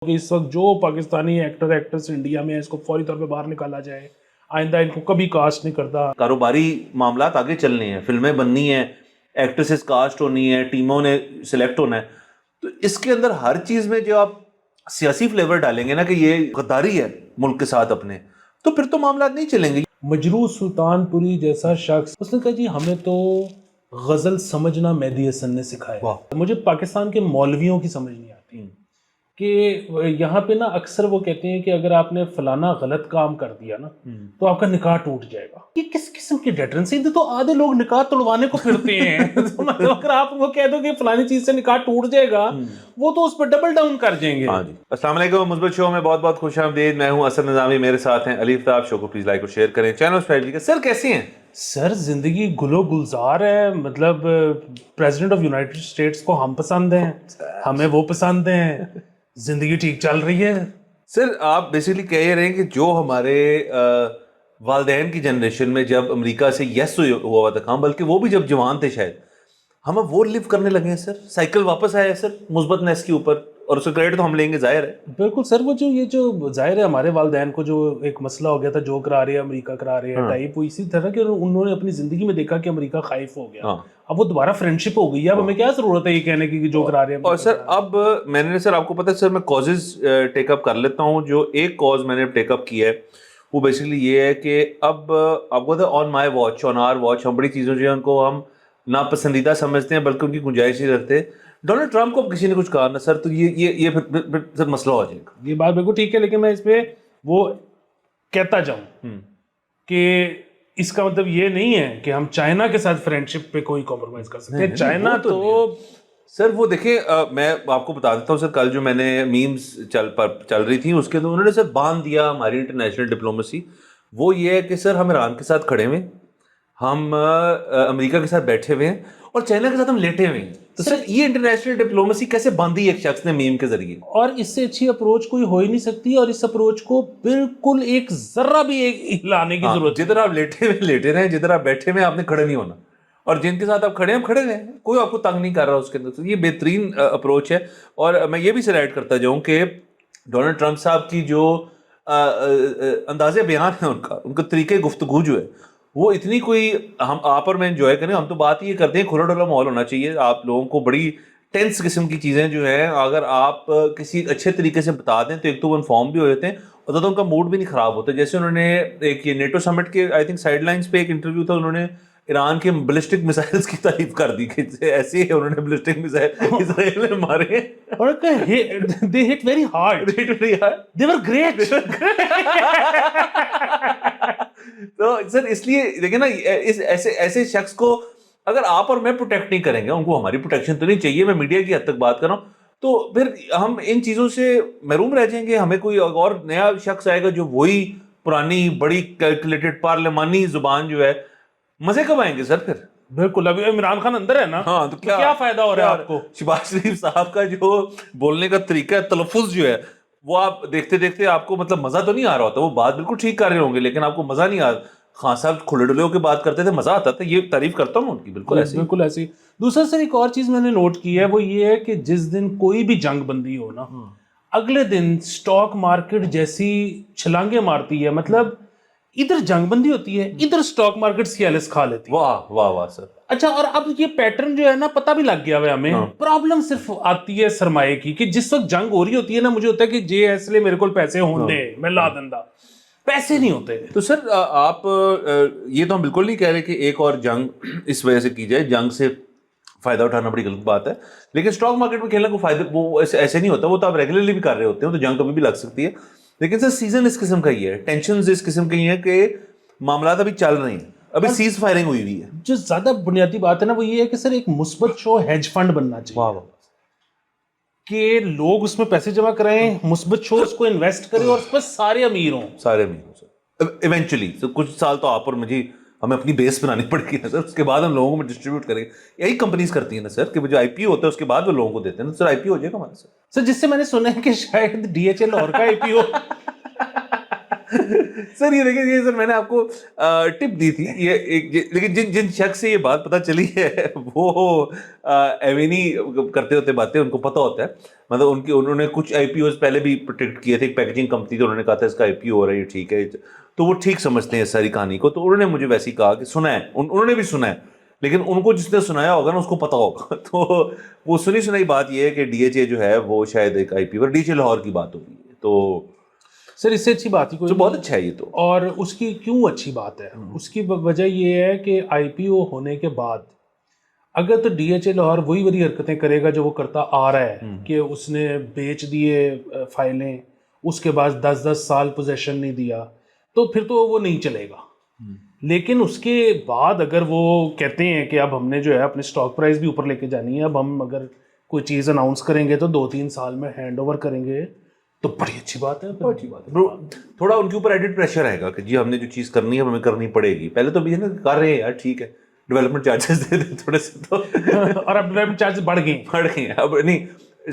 کہ اس وقت جو پاکستانی ایکٹر ایکٹرس انڈیا میں ہے اس کو فوری طور پہ باہر نکالا جائے, آئندہ ان کو کبھی کاسٹ نہیں کرتا. کاروباری معاملات آگے چلنے ہیں, فلمیں بننی ہیں, ایکٹریسز کاسٹ ہونی ہے, ٹیموں نے سلیکٹ ہونا ہے, تو اس کے اندر ہر چیز میں جو آپ سیاسی فلیور ڈالیں گے نا کہ یہ غداری ہے ملک کے ساتھ اپنے, تو پھر تو معاملات نہیں چلیں گے. مجروح سلطان پوری جیسا شخص, اس نے کہا جی ہمیں تو غزل سمجھنا مہدی حسن نے سکھایا. مجھے پاکستان کے مولویوں کی سمجھ نہیں آتی کہ یہاں پہ نا اکثر وہ کہتے ہیں کہ اگر آپ نے فلانا غلط کام کر دیا نا تو آپ کا نکاح ٹوٹ جائے گا. یہ کس قسم کی ڈیٹرنس ہے؟ تو آدھے لوگ نکاح توڑوانے کو پھرتے ہیں. اگر آپ وہ کہہ دو کہ فلانی چیز سے نکاح ٹوٹ جائے گا, وہ تو اس پہ ڈبل ڈاؤن کر جائیں گے. ہاں جی, السلام علیکم, مثبت شو میں بہت بہت خوش آمدید. میں ہوں اسد نظامی, میرے ساتھ ہیں علی افتاب. شو کو پلیز لائک اور شیئر کریں, چینل سبسکرائب کیجئے. سر کیسے ہیں سر؟ زندگی گلو گلزار ہے. مطلب پریزیڈنٹ آف یونائٹڈ اسٹیٹس کو ہم پسند ہیں, ہمیں وہ پسند ہیں, زندگی ٹھیک چل رہی ہے. سر آپ بیسیکلی کہہ رہے ہیں کہ جو ہمارے والدین کی جنریشن میں جب امریکہ سے یس ہوا ہوا تھا کام, بلکہ وہ بھی جب جوان تھے شاید, ہم اب وہ لیو کرنے لگے ہیں سر. سائیکل واپس آیا ہے سر مثبت نیس کے اوپر, اور اس کا کریڈٹ تو ہم لیں گے, ظاہر ہے. بالکل سر. وہ جو ظاہر ہے ہمارے والدین کو جو ایک مسئلہ ہو گیا تھا, جو کرا رہے ہیں امریکہ کرا رہے ہیں ٹائپ, وہ اسی طرح کہ انہوں نے اپنی زندگی میں دیکھا کہ امریکہ خائف ہو گیا, اب وہ دوبارہ فرینڈشپ ہو گئی ہے. اب ہمیں کیا ضرورت ہے یہ کہنے کی کہ جو کرا رہے ہیں. اور سر اب میں نے سر آپ کو پتا ہے سر, میں کازز ٹیک اپ کر لیتا ہوں. جو ایک کاز میں نے ٹیک اپ کیا ہے وہ بیسیکلی یہ ہے کہ اب آپ کو آن مائی واچ, آن آر واچ, ہم بڑی چیزوں جو ہے ان کو ہم ناپسندیدہ سمجھتے ہیں بلکہ ان کی گنجائش نہیں رکھتے. ڈونلڈ ٹرمپ کو اب کسی نے کچھ کہا نا سر, تو یہ پھر مسئلہ ہو جائے گا. یہ بات بالکل ٹھیک ہے, لیکن میں اس پہ وہ کہتا جاؤں کہ اس کا مطلب یہ نہیں ہے کہ ہم چائنا کے ساتھ فرینڈشپ پہ کوئی کمپرومائز کر سکتے ہیں. چائنا تو سر وہ دیکھیں, میں آپ کو بتا دیتا ہوں سر, کل جو میں نے میمز چل رہی تھیں اس کے اندر انہوں نے سر باندھ دیا ہماری انٹرنیشنل ڈپلومیسی. وہ یہ ہے کہ سر ہم ایران کے ساتھ کھڑے ہوئے, ہم امریکہ کے ساتھ بیٹھے ہوئے ہیں, اور چائنا کے ساتھ ہم لیٹے ہوئے ہیں. تو سر یہ انٹرنیشنل ڈپلومیسی کیسے باندھی ایک شخص نے میم کے ذریعے؟ اور اس سے اچھی اپروچ کوئی ہو ہی نہیں سکتی, اور اس اپروچ کو بالکل ایک ذرہ بھی ہلانے کی ضرورت. جدھر آپ لیٹے رہے, جدھر آپ بیٹھے ہوئے, آپ نے کھڑے نہیں ہونا, اور جن کے ساتھ آپ کھڑے ہیں آپ کھڑے رہیں, کوئی آپ کو تنگ نہیں کر رہا اس کے اندر. تو یہ بہترین اپروچ ہے. اور میں یہ بھی سر ایڈ کرتا جاؤں کہ ڈونلڈ ٹرمپ صاحب کی جو انداز بیان ہے, ان کا طریقہ گفتگو جو ہے وہ اتنی کوئی آپ اور میں انجوائے کریں. ہم تو بات یہ کرتے ہیں کھلا ڈھلا ماحول ہونا چاہیے. آپ لوگوں کو بڑی ٹینس قسم کی چیزیں جو ہیں اگر آپ کسی اچھے طریقے سے بتا دیں تو ایک تو وہ انفارم بھی ہو جاتے ہیں, اور زیادہ ان کا موڈ بھی نہیں خراب ہوتا. جیسے انہوں نے ایک یہ نیٹو سمٹ کے آئی تھنک سائڈ لائنز پہ ایک انٹرویو تھا, انہوں نے ایران کے بلسٹک میزائلز کی تعریف کر دی کہ ایسے ہی انہوں نے بلسٹک میزائل اسرائیل میں مارے, اور they hit very hard, they were great. تو سر اس لیے دیکھیں نا, ایسے شخص کو اگر آپ اور میں پروٹیکٹ نہیں کریں گے, ان کو ہماری پروٹیکشن تو نہیں چاہیے, میں میڈیا کی حد تک بات کر رہا ہوں, تو پھر ہم ان چیزوں سے محروم رہ جائیں گے. ہمیں کوئی اور نیا شخص آئے گا جو وہی پرانی بڑی کیلکولیٹڈ پارلیمانی زبان جو ہے, مزے کب آئیں گے سر پھر؟ بالکل. ابھی عمران خان اندر ہے نا, ہاں, تو کیا فائدہ ہو رہا ہے آپ کو؟ شہباز شریف صاحب کا جو بولنے کا طریقہ ہے, تلفظ جو ہے, وہ آپ دیکھتے دیکھتے آپ کو مطلب مزہ تو نہیں آ رہا ہوتا. وہ بات بالکل ٹھیک کر رہے ہوں گے لیکن آپ کو مزہ نہیں آ رہا. خان صاحب کھلے ڈلے ہو کے بات کرتے تھے, مزہ آتا تھا. یہ تعریف کرتا ہوں ان کی, بالکل ایسی. دوسرا سر ایک اور چیز میں نے نوٹ کی ہے, وہ یہ ہے کہ جس دن کوئی بھی جنگ بندی ہو نا, اگلے دن سٹاک مارکیٹ جیسی چھلانگیں مارتی ہے. مطلب ادھر جنگ بندی ہوتی ہے, ادھر سٹاک مارکیٹ سیلس کھا لیتی ہے. واہ واہ واہ سر. اچھا, اور اب یہ پیٹرن جو ہے نا پتہ بھی لگ گیا ہے ہمیں. پرابلم صرف آتی ہے سرمایہ کی, کہ جس وقت جنگ ہو رہی ہوتی ہے نا, مجھے ہوتا ہے کہ جی اس لیے میرے کو پیسے ہوں دے, میں لا دندہ, پیسے نہیں ہوتے. تو سر آپ یہ تو ہم بالکل نہیں کہہ رہے کہ ایک اور جنگ اس وجہ سے کی جائے, جنگ سے فائدہ اٹھانا بڑی غلط بات ہے, لیکن اسٹاک مارکیٹ میں کھیلنا کو فائدہ وہ ایسے نہیں ہوتا. وہ تو آپ ریگولرلی بھی کر رہے ہوتے ہیں, تو جنگ کبھی بھی لگ سکتی ہے. لیکن سر سیزن اس قسم کا ہی ہے, ٹینشنز اس قسم کی ہیں کہ معاملات ابھی چل رہے ہیں, ابھی سیز فائرنگ ہوئی ہے. جو زیادہ بنیادی بات ہے نا وہ یہ ہے کہ سر ایک مثبت شو ہیج فنڈ بننا چاہیے, کہ لوگ اس میں پیسے جمع کریں, مثبت شو اس کو انویسٹ کریں, اور اس پر سارے امیر ہوں. سر ایونچولی کچھ سال تو آپ اور مجھے ہمیں اپنی بیس بنانی پڑے گی نا سر, اس کے بعد ہم لوگوں کو ڈسٹریبیوٹ کریں گے. یہی کمپنیز کرتی ہیں نا سر, کہ جو آئی پی او ہوتا ہے اس کے بعد وہ لوگوں کو دیتے ہیں نا سر. آئی پی او ہو جائے گا ہمارے سر, جس سے میں نے سنا ہے کہ شاید ڈی ایچ ایل اور کا آئی پی او. سر یہ دیکھیں یہ سر میں نے آپ کو ٹپ دی تھی یہ لیکن جن شخص سے یہ بات پتہ چلی ہے وہ ایوینی کرتے ہوتے باتیں ان کو پتہ ہوتا ہے. مطلب انہوں نے کچھ آئی پی اوز پہلے بھی پروٹیکٹ کیے تھے. ایک پیکیجنگ کمپنی تھی, انہوں نے کہا تھا اس کا آئی پی او ہو رہا ہے یہ ٹھیک ہے, تو وہ ٹھیک سمجھتے ہیں اس ساری کہانی کو. تو انہوں نے مجھے ویسے ہی کہا کہ سنا ہے, انہوں نے بھی سنا ہے, لیکن ان کو جس نے سنایا ہوگا نا اس کو پتا ہوگا. تو وہ سنی سنائی بات یہ ہے کہ ڈی ایچ اے جو ہے وہ شاید ایک آئی پی او, ڈی ایچ اے لاہور کی بات ہوگی. تو سر اس سے اچھی بات ہی کوئی بہت اچھا ہے یہ تو. اور اس کی کیوں اچھی بات ہے, اس کی وجہ یہ ہے کہ آئی پی او ہونے کے بعد اگر تو ڈی ایچ اے لاہور وہی حرکتیں کرے گا جو وہ کرتا آ رہا ہے کہ اس نے بیچ دیے فائلیں, اس کے بعد 10 سال پوزیشن نہیں دیا, تو پھر تو وہ نہیں چلے گا. لیکن اس کے بعد اگر وہ کہتے ہیں کہ اب ہم نے جو ہے اپنے سٹاک پرائز بھی اوپر لے کے جانی ہے, اب ہم اگر کوئی چیز اناؤنس کریں گے تو 2-3 سال میں ہینڈ اوور کریں گے, تو بڑی اچھی بات ہے. اچھی بات ہے, تھوڑا ان کے اوپر ایڈڈ پریشر آئے گا کہ جی ہم نے جو چیز کرنی ہے ہمیں کرنی پڑے گی. پہلے تو بھی ہے نا کر رہے ہیں یار ٹھیک ہے, ڈیولپمنٹ چارجز دے دیں تھوڑے سے, تو اور اب ڈیولپمنٹ چارجز بڑھ گئے ہیں. اب نہیں,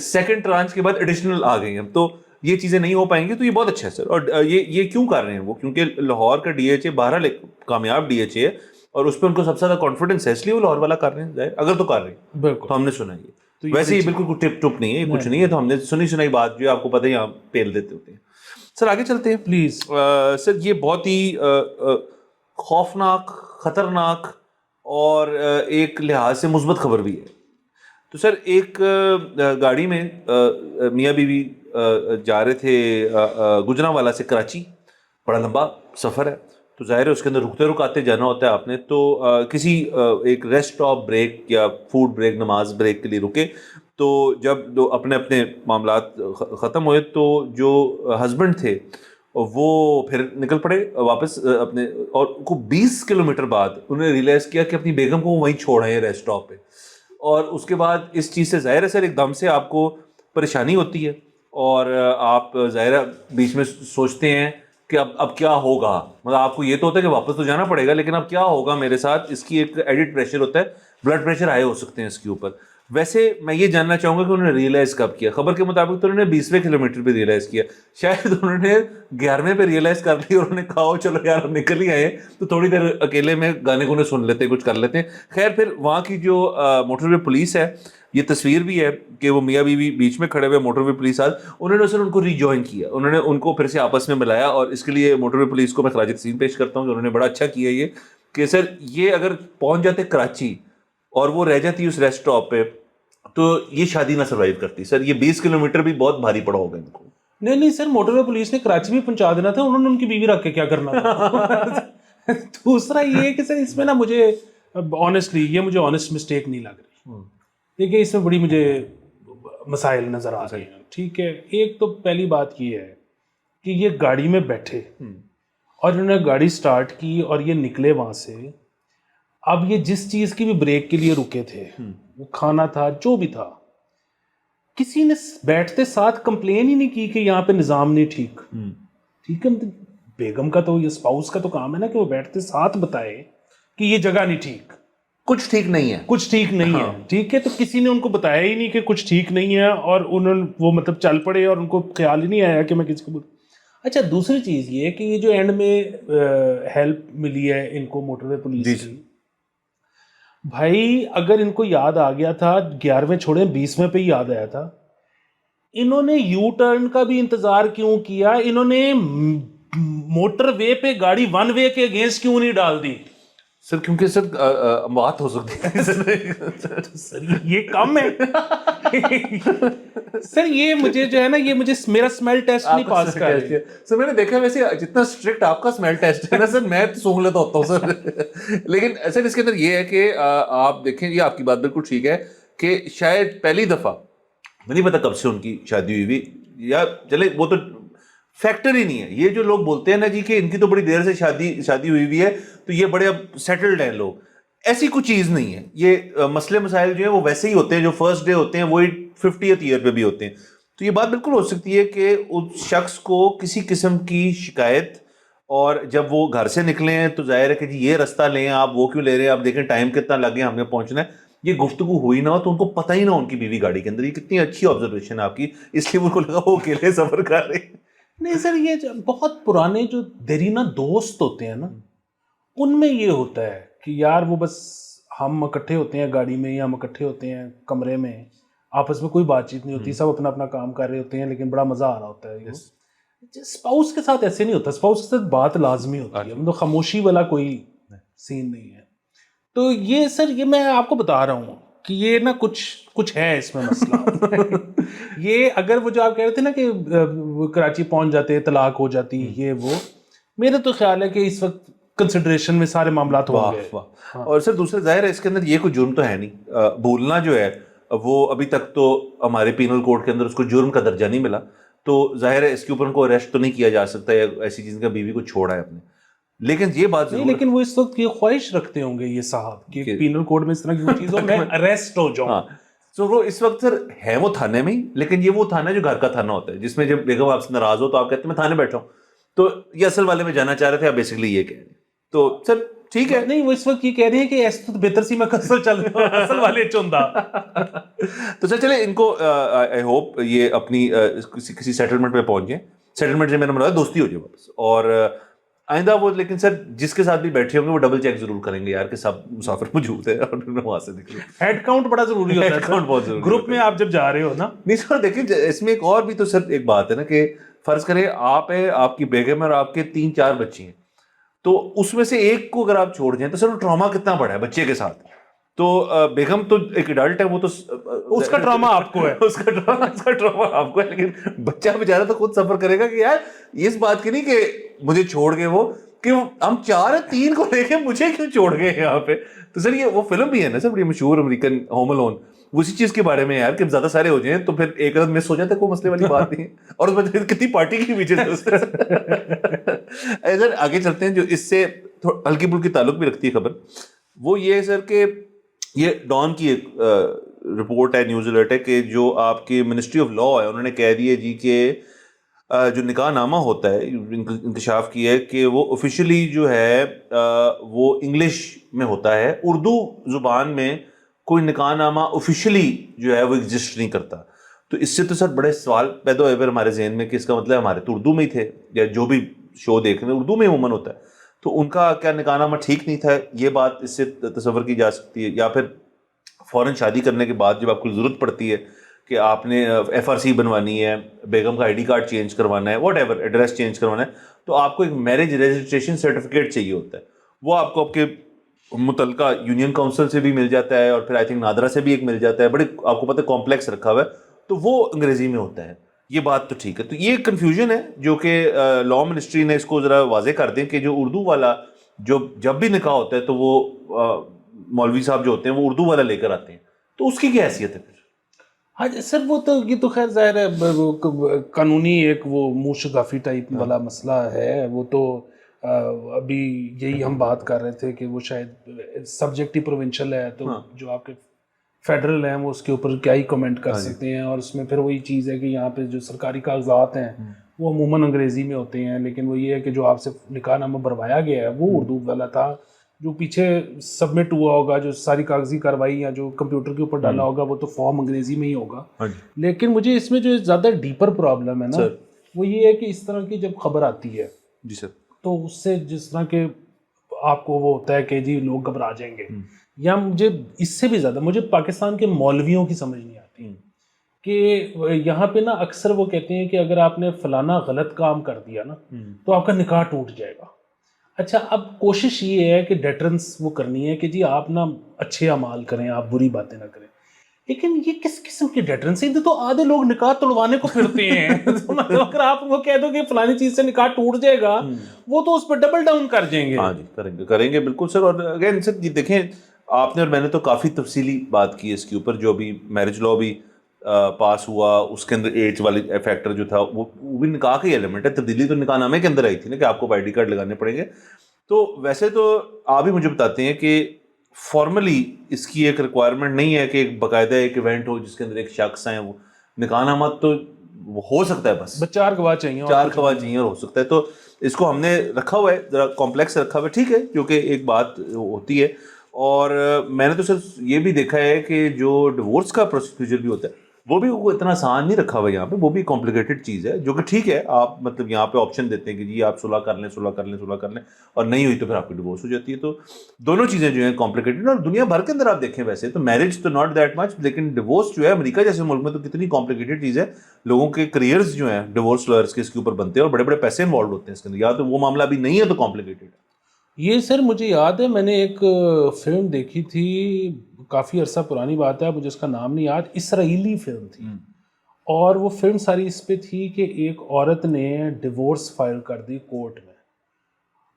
سیکنڈ ٹرانچ کے بعد ایڈیشنل آ گئی ہیں, تو یہ چیزیں نہیں ہو پائیں گی. تو یہ بہت اچھا ہے سر. اور یہ کیوں کر رہے ہیں وہ, کیونکہ لاہور کا ڈی ایچ اے بہرحال ایک کامیاب ڈی ایچ اے ہے اور اس پہ ان کو سب سے زیادہ کانفیڈنس ہے, اس لیے وہ لاہور والا کر رہے ہیں. اگر تو کر رہے ہیں بالکل, تو ہم نے سنا یہ ویسے ہی بالکل کوئی ٹپ ٹپ نہیں ہے, یہ کچھ نہیں ہے. تو ہم نے سنی سنائی بات جو آپ کو پتہ ہے یہاں پیل دیتے ہوتے ہیں. سر آگے چلتے ہیں پلیز. سر یہ بہت ہی خوفناک, خطرناک اور ایک لحاظ سے مثبت خبر بھی ہے. تو سر ایک گاڑی میں میاں بیوی جا رہے تھے گجرانوالہ سے کراچی, بڑا لمبا سفر ہے, تو ظاہر ہے اس کے اندر رکتے رکاتے جانا ہوتا ہے آپ نے. تو کسی ایک ریسٹ اسٹاپ بریک یا فوڈ بریک, نماز بریک کے لیے رکے. تو جب اپنے اپنے معاملات ختم ہوئے تو جو ہسبینڈ تھے وہ پھر نکل پڑے واپس اپنے, اور کو 20 کلومیٹر بعد انہوں نے ریئلائز کیا کہ اپنی بیگم کو وہیں چھوڑ آئے ہیں ریسٹ اسٹاپ پہ. اور اس کے بعد اس چیز سے ظاہر ہے سر ایک دم سے آپ کو پریشانی ہوتی ہے, اور آپ ظاہر ہے بیچ میں سوچتے ہیں کہ اب کیا ہوگا. مطلب آپ کو یہ تو ہوتا ہے کہ واپس تو جانا پڑے گا, لیکن اب کیا ہوگا میرے ساتھ, اس کی ایک ایڈڈ پریشر ہوتا ہے, بلڈ پریشر ہائی ہو سکتے ہیں اس کے اوپر. ویسے میں یہ جاننا چاہوں گا کہ انہوں نے ریئلائز کب کیا. خبر کے مطابق تو انہوں نے 20ویں کلومیٹر پہ ریئلائز کیا, شاید انہوں نے 11ویں پہ ریئلائز کر لی اور انہوں نے کہا چلو یار ہم نکل ہی آئے تو تھوڑی دیر اکیلے میں گانے گونے سن لیتے, کچھ کر لیتے. خیر پھر وہاں کی جو موٹر وے پولیس ہے, یہ تصویر بھی ہے کہ وہ میاں بیوی بیچ میں کھڑے ہوئے, موٹر وے پولیس آج انہوں نے سر ان کو ری جوائن کیا, انہوں نے ان کو پھر سے آپس میں ملایا. اور اس کے لیے موٹر وے پولیس کو میں خراج تحسین پیش کرتا ہوں کہ انہوں نے بڑا اچھا کیا یہ, کہ سر یہ اگر پہنچ جاتے کراچی اور وہ رہ جاتی اس ریسٹ اسٹاپ پہ تو یہ شادی نہ سروائیو کرتی. سر یہ 20 کلومیٹر بھی بہت بھاری پڑا ہوگا ان کو. نہیں سر, موٹر وے پولیس نے کراچی میں پہنچا دینا تھا, انہوں نے ان کی بیوی رکھ کے کیا کرنا تھا. دوسرا یہ ہے کہ سر اس میں نا مجھے آنیسٹلی یہ مجھے آنیسٹ مسٹیک نہیں لگ رہی. دیکھیے اس میں بڑی مجھے مسائل نظر آ رہے ہیں. ٹھیک ہے, ایک تو پہلی بات یہ ہے کہ یہ گاڑی میں بیٹھے اور انہوں نے گاڑی سٹارٹ کی اور یہ نکلے وہاں سے. اب یہ جس چیز کی بھی بریک کے لیے رکے تھے, وہ کھانا تھا جو بھی تھا, کسی نے بیٹھتے ساتھ کمپلین ہی نہیں کی کہ یہاں پہ نظام نہیں ٹھیک. ٹھیک ہے, بیگم کا تو یہ اسپاؤس کا تو کام ہے نا کہ وہ بیٹھتے ساتھ بتائے کہ یہ جگہ نہیں ٹھیک, کچھ ٹھیک نہیں ہے, کچھ ٹھیک نہیں ہے. ٹھیک ہے, تو کسی نے ان کو بتایا ہی نہیں کہ کچھ ٹھیک نہیں ہے, اور انہوں نے وہ مطلب چل پڑے اور ان کو خیال ہی نہیں آیا کہ میں کسی کو اچھا دوسری چیز یہ کہ یہ جو اینڈ میں ہیلپ ملی ہے ان کو موٹر وے پولیس کی, بھائی اگر ان کو یاد آ گیا تھا 11ویں چھوڑے 20ویں پہ ہی یاد آیا تھا, انہوں نے یو ٹرن کا بھی انتظار کیوں کیا؟ انہوں نے موٹر وے پہ گاڑی 1 وے کے اگینسٹ کیوں نہیں ڈال دی؟ سر کیونکہ سر بات ہو سکتی ہے سر یہ کم ہے سر, یہ مجھے جو ہے نا یہ مجھے میرا اسمیل ٹیسٹ نہیں پاس کر رہی. سر میں نے دیکھا ویسے جتنا اسٹرکٹ آپ کا اسمیل ٹیسٹ ہے نا سر, میں سونگ لیتا ہوتا ہوں سر. لیکن سر اس کے اندر یہ ہے کہ آپ دیکھیں, یہ آپ کی بات بالکل ٹھیک ہے کہ شاید پہلی دفعہ نہیں پتا کب سے ان کی شادی ہوئی یا چلے وہ تو فیکٹر ہی نہیں ہے. یہ جو لوگ بولتے ہیں نا جی کہ ان کی تو بڑی دیر سے شادی ہوئی ہے تو یہ بڑے اب سیٹلڈ ہیں لوگ, ایسی کوئی چیز نہیں ہے. یہ مسئلے مسائل جو ہیں وہ ویسے ہی ہوتے ہیں, جو فرسٹ ڈے ہوتے ہیں وہی 50th ایئر پہ بھی ہوتے ہیں. تو یہ بات بالکل ہو سکتی ہے کہ اس شخص کو کسی قسم کی شکایت, اور جب وہ گھر سے نکلے ہیں تو ظاہر ہے کہ جی یہ راستہ لیں آپ, وہ کیوں لے رہے ہیں, آپ دیکھیں ٹائم کتنا لگے ہم نے پہنچنا ہے, یہ گفتگو ہوئی نہ ہو تو ان کو پتہ ہی نہ ان کی بیوی گاڑی کے اندر. یہ کتنی اچھی آبزرویشن ہے آپ کی, اس لیے ان کو لگا وہ اکیلے سفر کر رہے ہیں. نہیں سر، یہ بہت پرانے جو دیرینہ دوست ہوتے ہیں نا، ان میں یہ ہوتا ہے کہ یار وہ بس ہم اکٹھے ہوتے ہیں گاڑی میں یا ہم اکٹھے ہوتے ہیں کمرے میں، آپس میں کوئی بات چیت نہیں ہوتی، سب اپنا اپنا کام کر رہے ہوتے ہیں، لیکن بڑا مزہ آ رہا ہوتا ہے. اسپاؤس کے ساتھ ایسے نہیں ہوتا، اسپاؤس کے ساتھ بات لازمی ہوتی ہے، مطلب خاموشی والا کوئی سین نہیں ہے. تو یہ سر، یہ میں آپ کو بتا رہا ہوں کہ یہ نا کچھ ہے اس میں مسئلہ. یہ اگر وہ جو آپ کہہ رہے تھے نا کہ وہ کراچی پہنچ جاتے، طلاق ہو جاتی، یہ وہ، میرا تو خیال ہے کہ اس وقت کنسیڈریشن میں سارے معاملات ہوں گے. اور سر دوسرے ظاہر ہے اس کے اندر یہ کوئی جرم تو ہے نہیں، بھولنا جو ہے وہ ابھی تک تو ہمارے پینل کوڈ کے اندر اس کو جرم کا درجہ نہیں ملا، تو ظاہر ہے اس کے اوپر کو اریسٹ تو نہیں کیا جا سکتا یا ایسی چیز کا بیوی کو چھوڑا ہے اپنے. لیکن یہ بات نہیں، لیکن وہ اس وقت یہ خواہش رکھتے ہوں گے یہ صاحب کہ پینل کوڈ میں اس طرح کی چیزوں میں اریسٹ ہو جاؤں. تو وہ اس وقت سر ہے وہ تھانے میں ہی، لیکن یہ وہ تھانہ جو گھر کا تھانہ ہوتا ہے، جس میں جب بیگم آپ سے ناراض ہو تو آپ کہتے ہیں میں تھانے بیٹھا ہوں. تو یہ اصل والے میں جانا چاہ رہے تھے آپ، بیسکلی یہ کہہ رہے ہیں. تو سر ٹھیک ہے. نہیں، وہ اس وقت یہ کہہ رہے ہیں کہ ایسے تو بہتر سی میں کسل چل رہا ہوں، اصل والے چوندا. تو سر چلے ان کو آئی ہوپ یہ اپنی کسی سیٹلمنٹ پہ پہنچ جائیں. سیٹلمنٹ سے میرا مراد دوستی ہو جائے واپس. اور آئندہ وہ، لیکن سر جس کے ساتھ بھی بیٹھے ہوں گے وہ ڈبل چیک ضرور کریں گے یار کہ سب مسافر موجود ہے اور وہاں سے نکلے. ہیڈ کاؤنٹ بڑا ضروری ہوتا ہے. ہیڈ کاؤنٹ بہت ضروری گروپ میں آپ جب جا رہے ہو نا. نہیں سر دیکھیں اس میں ایک اور بھی تو سر ایک بات ہے نا کہ فرض کریں آپ ہے، آپ کی بیگم اور آپ کے 3-4 بچے ہیں، تو اس میں سے ایک کو اگر آپ چھوڑ جائیں تو سر وہ ٹراما کتنا بڑا ہے بچے کے ساتھ. تو بیگم تو ایک ایڈلٹ ہے، وہ تو اس کا ٹراما آپ کو ہے، اس کا ٹراما آپ کو ہے، لیکن بچہ بیچارہ تو خود سفر کرے گا کہ یار اس بات کی نہیں کہ مجھے چھوڑ گئے وہ، کہ ہم 4 ہیں 3 کو لے کے مجھے کیوں چھوڑ گئے یہاں پہ. تو سر یہ وہ فلم بھی ہے نا سر بڑی مشہور امریکن، ہوم الون، اسی چیز کے بارے میں یار کہ زیادہ سارے ہو جائیں تو پھر ایک عدد مس ہو جاتا ہے، کوئی مسئلے والی بات نہیں ہے. اور اس میں کتنی پارٹی کی پیچھے سر. آگے چلتے ہیں جو اس سے ہلکی پھلکی تعلق بھی رکھتی ہے خبر. وہ یہ ہے سر کہ یہ ڈان کی ایک رپورٹ ہے، نیوز الرٹ ہے کہ جو آپ کی منسٹری آف لا ہے انہوں نے کہہ دی ہے جی کہ جو نکاح نامہ ہوتا ہے، انکشاف کیا ہے کہ وہ آفیشلی جو ہے وہ انگلش میں ہوتا ہے، اردو زبان میں کوئی نکاح نامہ آفیشلی جو ہے وہ ایگزسٹ نہیں کرتا. تو اس سے تو سر بڑے سوال پیدا ہوئے پھر ہمارے ذہن میں کہ اس کا مطلب ہمارے تو اردو میں ہی تھے، یا جو بھی شو دیکھ رہے ہیں اردو میں عموماً ہوتا ہے، تو ان کا کیا نکاح نامہ ٹھیک نہیں تھا؟ یہ بات اس سے تصور کی جا سکتی ہے. یا پھر فوراً شادی کرنے کے بعد جب آپ کو ضرورت پڑتی ہے کہ آپ نے FRC بنوانی ہے، بیگم کا ID کارڈ چینج کروانا ہے، واٹ ایور ایڈریس چینج کروانا ہے، تو آپ کو ایک میرج رجسٹریشن سرٹیفکیٹ چاہیے ہوتا ہے. وہ آپ کو آپ کے متعلقہ یونین کونسل سے بھی مل جاتا ہے، اور پھر آئی تھنک نادرا سے بھی ایک مل جاتا ہے. بڑے آپ کو پتہ ہے کمپلیکس رکھا ہوا ہے، تو وہ انگریزی میں ہوتا ہے. یہ بات تو ٹھیک ہے. تو یہ کنفیوژن ہے جو کہ لا منسٹری نے اس کو ذرا واضح کر دیں کہ جو اردو والا جب بھی نکاح ہوتا ہے تو وہ مولوی صاحب جو ہوتے ہیں وہ اردو والا لے کر آتے ہیں، تو اس کی کیا حیثیت ہے پھر؟ ہاں سر، وہ تو یہ تو خیر ظاہر ہے قانونی ایک وہ منہ شگافی ٹائپ والا مسئلہ ہے. وہ تو ابھی یہی ہم بات کر رہے تھے کہ وہ شاید سبجیکٹ ہی پروونشل ہے، تو جو آپ کے فیڈرل ہیں وہ اس کے اوپر کیا ہی کمنٹ کر سکتے ہیں. اور اس میں پھر وہی چیز ہے کہ یہاں پہ جو سرکاری کاغذات ہیں وہ عموماً انگریزی میں ہوتے ہیں، لیکن وہ یہ ہے کہ جو آپ سے نکاح نامہ بھروایا گیا ہے وہ اردو والا تھا. جو پیچھے سبمٹ ہوا ہوگا، جو ساری کاغذی کاروائی یا جو کمپیوٹر کے اوپر ڈالا ہوگا، وہ تو فارم انگریزی میں ہی ہوگا. لیکن مجھے اس میں جو زیادہ ڈیپر پرابلم ہے نا، وہ یہ ہے کہ اس طرح کی جب خبر آتی ہے جی سر، تو اس سے جس طرح کے آپ کو وہ ہوتا ہے کہ جی لوگ گھبرا جائیں گے، یا مجھے اس سے بھی زیادہ مجھے پاکستان کے مولویوں کی سمجھ نہیں آتی کہ یہاں پہ نا اکثر وہ کہتے ہیں کہ اگر آپ نے فلانا غلط کام کر دیا نا تو آپ کا نکاح ٹوٹ جائے گا. اچھا، اب کوشش یہ ہے کہ ڈیٹرنس وہ کرنی ہے کہ جی آپ نا اچھے اعمال کریں، آپ بری باتیں نہ کریں. لیکن یہ کس قسم کی ڈیٹرنس ہے؟ تو آدھے لوگ نکاح توڑوانے کو پھرتے ہیں. اگر آپ وہ کہہ دو کہ فلانی چیز سے نکاح ٹوٹ جائے گا، وہ تو اس پہ ڈبل ڈاؤن کر جائیں گے. ہاں جی، کریں گے بالکل سر. اور اگین سر جی دیکھیں، آپ نے اور میں نے تو کافی تفصیلی بات کی اس کے اوپر. جو بھی میرج لا بھی پاس ہوا اس کے اندر ایج والی فیکٹر جو تھا وہ بھی نکاح کا ہی ایلیمنٹ ہے. تبدیلی تو نکاح نامے کے اندر آئی تھی نا کہ آپ کو ID کارڈ لگانے پڑیں گے. تو ویسے تو آپ ہی مجھے بتاتے ہیں کہ فارملی اس کی ایک ریکوائرمنٹ نہیں ہے کہ ایک باقاعدہ ایک ایونٹ ہو جس کے اندر ایک شخص ہیں. وہ نکاح نامہ تو ہو سکتا ہے، بس 4 گواہ چاہیے، 4 گواہ چاہیے اور ہو سکتا ہے. تو اس کو ہم نے رکھا ہوا ہے، ذرا کمپلیکس رکھا ہوا ہے، ٹھیک ہے، کیونکہ ایک بات ہوتی ہے. اور میں نے تو صرف یہ بھی دیکھا ہے کہ جو ڈیورس کا پروسیجر بھی ہوتا ہے وہ بھی اتنا آسان نہیں رکھا ہوا یہاں پہ, وہ بھی کمپلیکیٹڈ چیز ہے, جو کہ ٹھیک ہے آپ مطلب یہاں پہ آپشن دیتے ہیں کہ جی آپ صلح کر لیں اور نہیں ہوئی تو پھر آپ کی ڈیورس ہو جاتی ہے. تو دونوں چیزیں جو ہیں کمپلیکیٹڈ, اور دنیا بھر کے اندر آپ دیکھیں ویسے تو میرج تو ناٹ دیٹ مچ, لیکن ڈیورس جو ہے امریکہ جیسے ملک میں تو کتنی کمپلیکیٹڈ چیز ہے, لوگوں کے کریئرز جو ہیں ڈیورس لائرس کے اس کے اوپر بنتے ہیں اور بڑے بڑے پیسے انوالوڈ ہوتے ہیں اس کے اندر, یا تو وہ معاملہ ابھی نہیں ہے تو کمپلیکیٹڈ ہے. یہ سر مجھے یاد ہے میں نے ایک فلم دیکھی تھی, کافی عرصہ پرانی بات ہے, مجھے اس کا نام نہیں یاد, اسرائیلی فلم تھی, اور وہ فلم ساری اس پہ تھی کہ ایک عورت نے ڈیورس فائل کر دی کورٹ میں,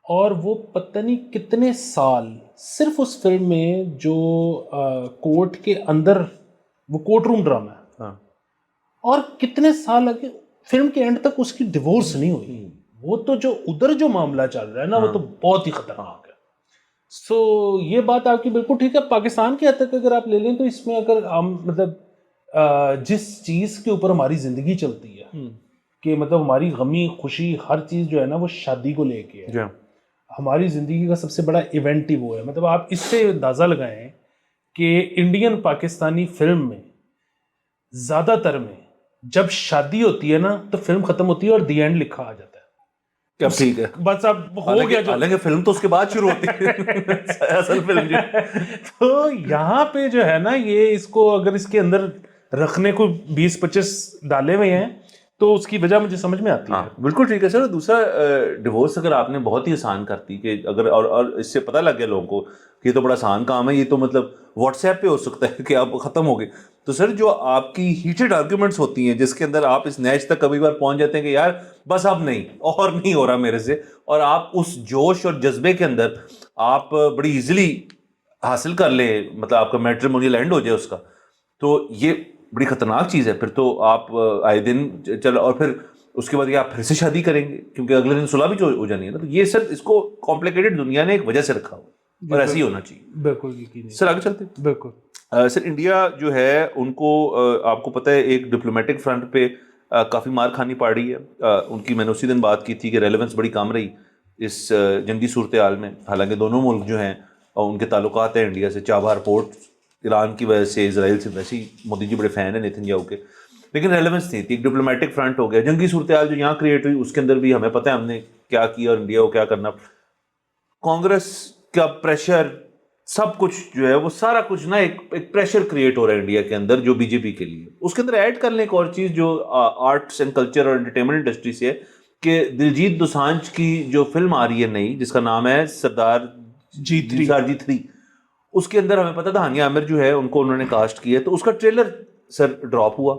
اور وہ پتہ نہیں کتنے سال صرف اس فلم میں جو کورٹ کے اندر وہ کورٹ روم ڈرامہ ہے, اور کتنے سال لگے فلم کے اینڈ تک اس کی ڈیورس نہیں ہوئی. وہ تو جو ادھر جو معاملہ چل رہا ہے نا وہ تو بہت ہی خطرناک ہے. سو یہ بات آپ کی بالکل ٹھیک ہے. پاکستان کے حد تک اگر آپ لے لیں تو اس میں اگر ہم مطلب جس چیز کے اوپر ہماری زندگی چلتی ہے کہ مطلب ہماری غمی خوشی ہر چیز جو ہے نا وہ شادی کو لے کے ہے, ہماری زندگی کا سب سے بڑا ایونٹ ہی وہ ہے. مطلب آپ اس سے اندازہ لگائیں کہ انڈین پاکستانی فلم میں زیادہ تر میں جب شادی ہوتی ہے نا تو فلم ختم ہوتی ہے اور دی اینڈ لکھا آ جاتا ہے. اب ٹھیک ہے بس اب ہو گیا, حالانکہ فلم تو اس کے بعد شروع ہوتی ہے اصل فلم جو. تو یہاں پہ جو ہے نا یہ اس کو اگر اس کے اندر رکھنے کو 20-25 ڈالے ہوئے ہیں تو اس کی وجہ مجھے سمجھ میں آتی ہے. بالکل ٹھیک ہے سر. دوسرا ڈیورس اگر آپ نے بہت ہی آسان کرتی کہ اگر اور اس سے پتہ لگ گیا لوگوں کو کہ یہ تو بڑا آسان کام ہے, یہ تو مطلب واٹس ایپ پہ ہو سکتا ہے کہ آپ ختم ہو گئے, تو سر جو آپ کی ہیٹڈ آرگیومنٹس ہوتی ہیں جس کے اندر آپ اس نیچ تک کبھی بار پہنچ جاتے ہیں کہ یار بس اب نہیں اور نہیں ہو رہا میرے سے, اور آپ اس جوش اور جذبے کے اندر آپ بڑی ایزیلی حاصل کر لیں, مطلب آپ کا میٹریمونیل اینڈ ہو جائے اس کا, تو یہ بڑی خطرناک چیز ہے. پھر تو آپ آئے دن چل, اور پھر اس کے بعد یہ آپ پھر سے شادی کریں گے کیونکہ اگلے دن صلح بھی ہو جانی ہے نا. تو یہ سر اس کو کمپلیکیٹڈ دنیا نے ایک وجہ سے رکھا ہو اور ایسے ہی ہونا چاہیے. بالکل سر آگے چلتے ہیں. بالکل سر انڈیا جو ہے ان کو آپ کو پتہ ہے ایک ڈپلومیٹک فرنٹ پہ کافی مار کھانی پڑ رہی ہے. ان کی میں نے اسی دن بات کی تھی کہ ریلیونس بڑی کم رہی اس جنگی صورتحال میں, حالانکہ دونوں ملک جو ہیں ان کے تعلقات ہیں انڈیا سے. چابہار پورٹ ایران کی وجہ سے, اسرائیل سے, ویسے ہی مودی جی بڑے فین ہیں نیتن یاہو کے, لیکن ریلیونس نہیں تھی. ایک ڈپلومیٹک فرنٹ ہو گیا. جنگی صورتحال جو یہاں کریٹ ہوئی اس کے اندر بھی ہمیں پتہ ہے ہم نے کیا کیا اور انڈیا کو کیا کرنا. کانگریس کا پریشر سب کچھ جو ہے وہ سارا کچھ نا ایک پریشر کریٹ ہو رہا ہے انڈیا کے اندر جو بی جے پی کے لیے. اس کے اندر ایڈ کر لیں ایک اور چیز جو آرٹس اینڈ کلچر اور انٹرٹینمنٹ انڈسٹری سے ہے کہ دلجیت دوسانجھ کی جو فلم آ رہی ہے نئی جس کا نام ہے سردار جی 3, اس کے اندر ہمیں پتہ تھا ہانیہ عامر جو ہے ان کو انہوں نے کاسٹ کیا ہے, تو اس کا ٹریلر سر ڈراپ ہوا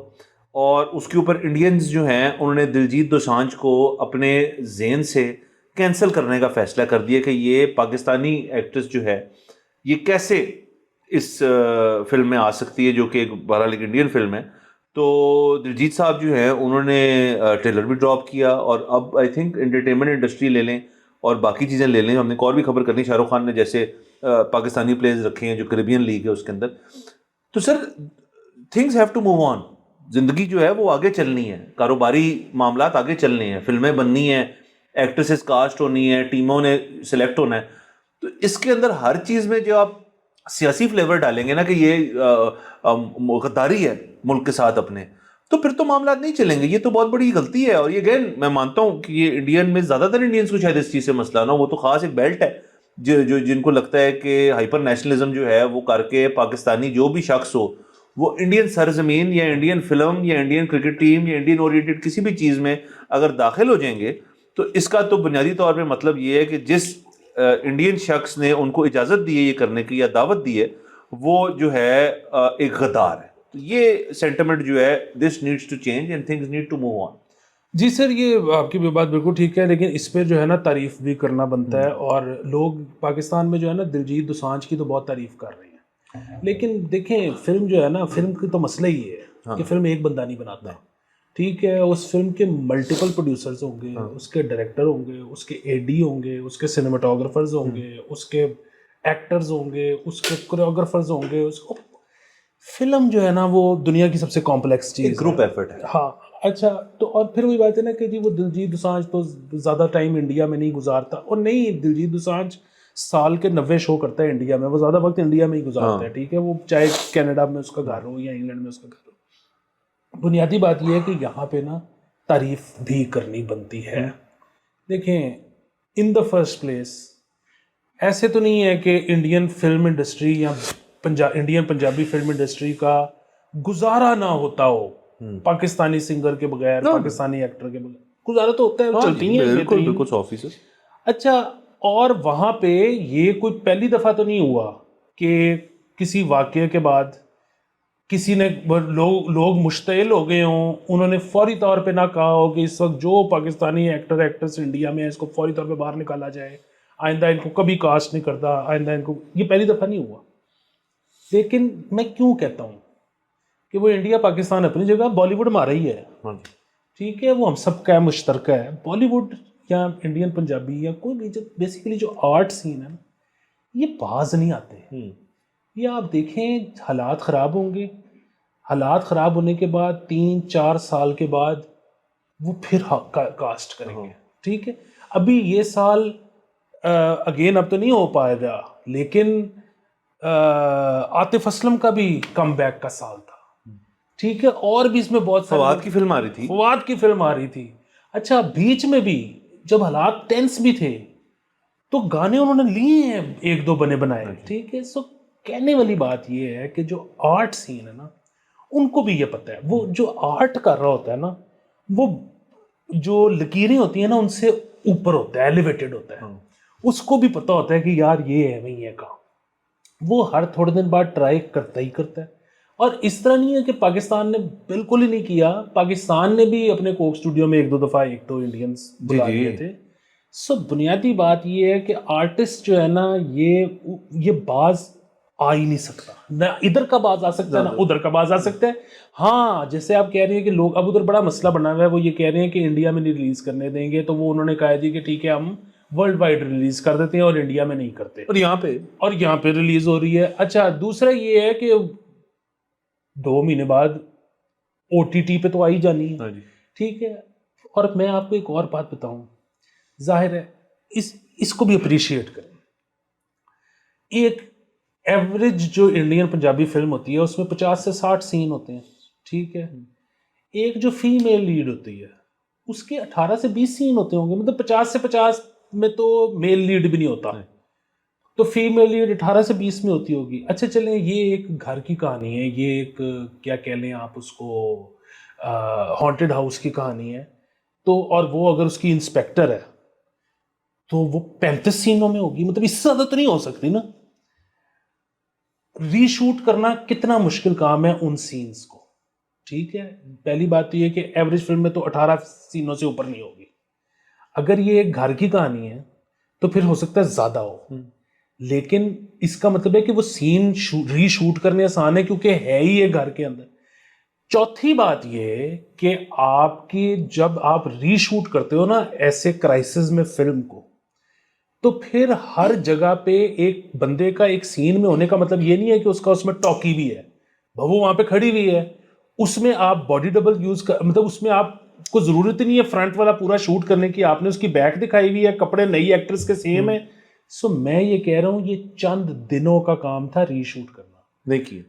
اور اس کے اوپر انڈینز جو ہیں انہوں نے دلجیت دوسانجھ کو اپنے ذہن سے کینسل کرنے کا فیصلہ کر دیا کہ یہ پاکستانی ایکٹریس جو ہے یہ کیسے اس فلم میں آ سکتی ہے جو کہ بہرحال ایک انڈین فلم ہے. تو دلجیت صاحب جو ہیں انہوں نے ٹریلر بھی ڈراپ کیا, اور اب آئی تھنک انٹرٹینمنٹ انڈسٹری لے لیں اور باقی چیزیں لے لیں. ہم نے ایک اور بھی خبر کرنی, شاہ رخ خان نے جیسے پاکستانی پلیز رکھے ہیں جو کریبین لیگ ہے اس کے اندر. تو sir things have to move on. زندگی جو ہے وہ آگے چلنی ہے, کاروباری معاملات آگے چلنے ہیں, فلمیں بننی ہیں, ایکٹریسز کاسٹ ہونی ہے, ٹیموں نے سلیکٹ ہونا ہے. تو اس کے اندر ہر چیز میں جو آپ سیاسی فلیور ڈالیں گے نا کہ یہ غداری ہے ملک کے ساتھ اپنے, تو پھر تو معاملات نہیں چلیں گے. یہ تو بہت بڑی غلطی ہے. اور یہ گین میں مانتا ہوں کہ یہ انڈین میں زیادہ تر انڈینس کو شاید اس چیز سے مسئلہ نہ ہو, وہ تو خاص ایک بیلٹ ہے جو جن کو لگتا ہے کہ ہائپر نیشنلزم جو ہے وہ کر کے پاکستانی جو بھی شخص ہو وہ انڈین سرزمین یا انڈین فلم یا انڈین کرکٹ ٹیم یا انڈین اورینٹڈ کسی بھی چیز میں اگر داخل ہو جائیں گے تو اس کا تو بنیادی طور پہ مطلب یہ ہے کہ جس انڈین شخص نے ان کو اجازت دی ہے یہ کرنے کی یا دعوت دی ہے وہ جو ہے ایک غدار ہے. تو یہ سینٹیمنٹ جو ہے this needs to change and things need to move on. Ji sir یہ آپ کی بھی بات بالکل ٹھیک ہے, لیکن اس پہ جو ہے نا تعریف بھی کرنا بنتا ہے. اور لوگ پاکستان میں جو ہے نا دلجیت دوسانجھ کی تو بہت تعریف کر رہے ہیں, لیکن دیکھیں فلم جو ہے نا فلم کی تو مسئلہ ہی ہے کہ فلم ایک بندہ نہیں بناتا. ٹھیک ہے, اس فلم کے ملٹیپل پروڈیوسرز ہوں گے, اس کے ڈائریکٹر ہوں گے, اس کے اے ڈی ہوں گے, اس کے سنیماٹوگرافرز ہوں گے, اس کے ایکٹرز ہوں گے, اس کے کوریوگرافرز ہوں گے. اس کو فلم جو ہے نا وہ دنیا کی سب سے کمپلیکس چیز, گروپ ایفرٹ ہے. ہاں اچھا, تو اور پھر وہی بات ہے نا کہ جی وہ دلجیت دوسانجھ تو زیادہ ٹائم انڈیا میں نہیں گزارتا. اور نہیں, دلجیت دوسانجھ سال کے 90 شو کرتا ہے انڈیا میں, وہ زیادہ وقت انڈیا میں ہی گزارتا ہے. ٹھیک ہے, وہ چاہے کینیڈا میں اس کا گھر ہو یا انگلینڈ میں اس کا گھر ہو. بنیادی بات یہ ہے کہ یہاں پہ نا تعریف بھی کرنی بنتی ہے. دیکھیں ان دا فرسٹ پلیس ایسے تو نہیں ہے کہ انڈین فلم انڈسٹری یا انڈین پنجابی فلم انڈسٹری کا گزارا نہ ہوتا ہو پاکستانی سنگر کے بغیر, پاکستانی ایکٹر کے بغیر. گزارا تو ہوتا ہے, چلتی ہیں بالکل بالکل آفیسز. اچھا, اور وہاں پہ یہ کوئی پہلی دفعہ تو نہیں ہوا کہ کسی واقعے کے بعد کسی نے لوگ مشتعل ہو گئے ہوں, انہوں نے فوری طور پہ نہ کہا ہو کہ اس وقت جو پاکستانی ایکٹر ایکٹریس انڈیا میں ہے اس کو فوری طور پہ باہر نکالا جائے, آئندہ ان کو کبھی کاسٹ نہیں کرتا, آئندہ ان کو. یہ پہلی دفعہ نہیں ہوا. لیکن میں کیوں کہتا ہوں کہ وہ انڈیا پاکستان اپنی جگہ, بالی ووڈ ہمارا ہی ہے, ٹھیک ہے, وہ ہم سب کا مشترکہ ہے. بالی ووڈ یا انڈین پنجابی یا کوئی بھی بیسیکلی جو آرٹ سین ہے نا, یہ باز نہیں آتے. یہ آپ دیکھیں حالات خراب ہوں گے, حالات خراب ہونے کے بعد 3-4 سال کے بعد وہ پھر کاسٹ کریں گے, ٹھیک ہے. ابھی یہ سال اگین اب تو نہیں ہو پائے گا, لیکن عاطف اسلم کا بھی کم بیک کا سال تھا, ٹھیک ہے, اور بھی اس میں بہت سارے فواد کی فلم آ رہی تھی, فواد کی فلم آ رہی تھی. اچھا, بیچ میں بھی جب حالات ٹینس بھی تھے تو گانے انہوں نے لیے ہیں 1-2 بنائے, ٹھیک ہے. سو کہنے والی بات یہ ہے کہ جو آرٹ سین ہے نا, ان کو بھی یہ پتہ ہے, وہ جو آرٹ کر رہا ہوتا ہے نا, وہ جو لکیریں ہوتی ہیں نا ان سے اوپر ہوتا ہے, ایلیویٹڈ ہوتا ہے. اس کو بھی پتہ ہوتا ہے کہ یار یہ ہے نہیں ہے کام. وہ ہر تھوڑے دن بعد ٹرائی کرتا ہی کرتا ہے. اور اس طرح نہیں ہے کہ پاکستان نے بالکل ہی نہیں کیا, پاکستان نے بھی اپنے کوک اسٹوڈیو میں 1-2 دفعہ 1-2 انڈینس بلا لیے تھے. سو بنیادی بات یہ ہے کہ آرٹسٹ جو ہے نا, یہ باز آ ہی نہیں سکتا, نہ ادھر کا باز آ سکتا ہے نہ ادھر کا باز آ سکتا ہے. ہاں, جیسے آپ کہہ رہے ہیں کہ لوگ اب ادھر بڑا مسئلہ بنا ہوا ہے, وہ یہ کہہ رہے ہیں کہ انڈیا میں نہیں ریلیز کرنے دیں گے, تو وہ انہوں نے کہا جی کہ ٹھیک ہے ہم ورلڈ وائڈ ریلیز کر دیتے ہیں اور انڈیا میں نہیں کرتے, اور یہاں پہ ریلیز ہو رہی ہے. اچھا, دوسرا یہ ہے کہ 2 مہینے بعد OTT پہ تو آئی جانی ہے, ٹھیک ہے. اور میں آپ کو ایک اور بات بتاؤں, ظاہر ہے اس کو بھی اپریشیٹ کریں. ایک ایوریج جو انڈین پنجابی فلم ہوتی ہے اس میں 50 سے 60 سین ہوتے ہیں, ٹھیک ہے. ایک جو فیمیل لیڈ ہوتی ہے اس کے 18 سے 20 سین ہوتے ہوں گے, مطلب 50 سے 50 میں تو میل لیڈ بھی نہیں ہوتا, تو فیمیل لیڈ 18 سے 20 میں ہوتی ہوگی. اچھا چلیں, یہ ایک گھر کی کہانی ہے, یہ ایک کیا کہہ لیں آپ اس کو, ہانٹڈ ہاؤس کی کہانی ہے. تو اور وہ اگر اس کی انسپیکٹر ہے تو وہ 35 سینوں میں ہوگی, مطلب اس سے زیادہ تو نہیں ہو سکتی نا. ری شوٹ کرنا کتنا مشکل کام ہے ان سینز کو, ٹھیک ہے. پہلی بات تو یہ کہ ایوریج فلم میں تو 18 سینوں سے اوپر نہیں ہوگی. اگر یہ ایک گھر کی کہانی ہے تو پھر ہو سکتا ہے زیادہ ہو, لیکن اس کا مطلب ہے کہ وہ سین ری شوٹ کرنے آسان ہے کیونکہ ہے ہی یہ گھر کے اندر. چوتھی بات یہ کہ آپ کی جب آپ ری شوٹ کرتے ہو نا ایسے کرائسس میں فلم کو, تو پھر ہر جگہ پہ ایک بندے کا ایک سین میں ہونے کا مطلب یہ نہیں ہے کہ اس کا اس میں ٹاکی بھی ہے, وہ وہاں پہ کھڑی ہوئی ہے, اس میں آپ باڈی ڈبل یوز کر, مطلب اس میں آپ کو ضرورت ہی نہیں ہے فرنٹ والا پورا شوٹ کرنے کی, آپ نے اس کی بیک دکھائی ہوئی ہے, کپڑے نئی ایکٹریس کے سیم ہیں. سو میں یہ کہہ رہا ہوں یہ چند دنوں کا کام تھا ری شوٹ کرنا, نہیں کیا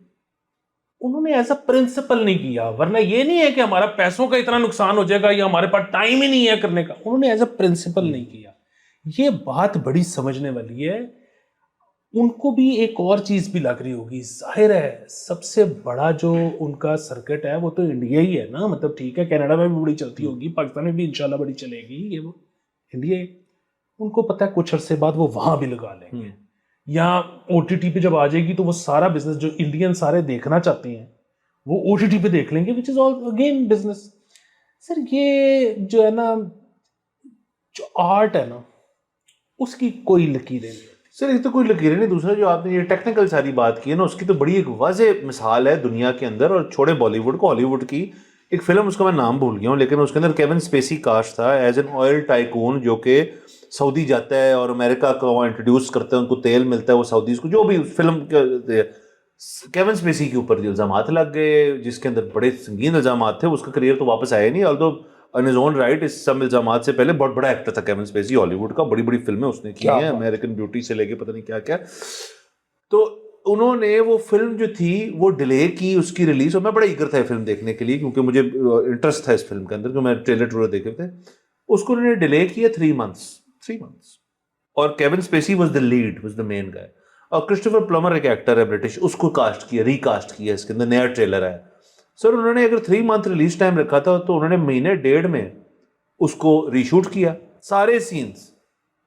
انہوں نے ایز اے پرنسپل نہیں کیا. ورنہ یہ نہیں ہے کہ ہمارا پیسوں کا اتنا نقصان ہو جائے گا یا ہمارے پاس ٹائم ہی نہیں ہے کرنے کا, انہوں نے ایز اے پرنسپل نہیں کیا. یہ بات بڑی سمجھنے والی ہے. ان کو بھی ایک اور چیز بھی لگ رہی ہوگی, ظاہر ہے سب سے بڑا جو ان کا سرکٹ ہے وہ تو انڈیا ہی ہے نا, مطلب ٹھیک ہے کینیڈا میں بھی بڑی چلتی ہوگی, پاکستان میں بھی انشاءاللہ بڑی چلے گی, یہ وہ انڈیا ہی. ان کو پتہ ہے کچھ عرصے بعد وہ وہاں بھی لگا لیں گے, یا OTT پہ جب آ جائے گی تو وہ سارا بزنس جو انڈین سارے دیکھنا چاہتے ہیں وہ OTT پہ دیکھ لیں گے, وچ از آل اگین بزنس. سر یہ جو ہے نا جو آرٹ ہے نا اس کی کوئی لکیریں نہیں. سر یہ تو کوئی لکیریں نہیں. دوسرا جو آپ نے یہ ٹیکنیکل ساری بات کی ہے نا, اس کی تو بڑی ایک واضح مثال ہے دنیا کے اندر, اور چھوڑے بالی ووڈ کو, ہالی ووڈ کی ایک فلم, اس کا میں نام بھول گیا ہوں, لیکن اس کے اندر کیون اسپیسی کاسٹ تھا ایز این آئل ٹائکون, جو کہ سعودی جاتا ہے اور امریکہ کو انٹروڈیوس کرتا ہے, ان کو تیل ملتا ہے, وہ سعودیز کو, جو بھی فلم کیون اسپیسی کے اوپر جو الزامات لگ گئے, جس کے اندر بڑے سنگین الزامات تھے, اس کا کریئر تو واپس آیا نہیں, although on his own right اس سب الزامات سے پہلے بہت بڑا ایکٹر تھا کیون اسپیسی, ہالی ووڈ کا, بڑی بڑی فلمیں اس نے کی ہیں, امریکن بیوٹی سے لے کے پتہ نہیں کیا کیا. تو انہوں نے وہ فلم جو تھی وہ ڈیلے کی اس کی ریلیز, اور میں بڑا ایگر تھا یہ فلم دیکھنے کے لیے کیونکہ مجھے انٹرسٹ تھا اس فلم کے اندر, کہ میں ٹریلر دیکھے تھے. اس کو انہوں نے ڈیلے کیا 3 months, اور Kevin Spacey was the lead, was the main guy, اور کرسٹوفر پلمر ایک ایکٹر ہے برٹش, اس کو ریکاسٹ کیا اس کے اندر, نیا ٹریلر ہے. سر انہوں نے اگر 3 month ریلیز ٹائم رکھا تھا تو انہوں نے 1.5 مہینے میں اس کو ری شوٹ کیا سارے سینس,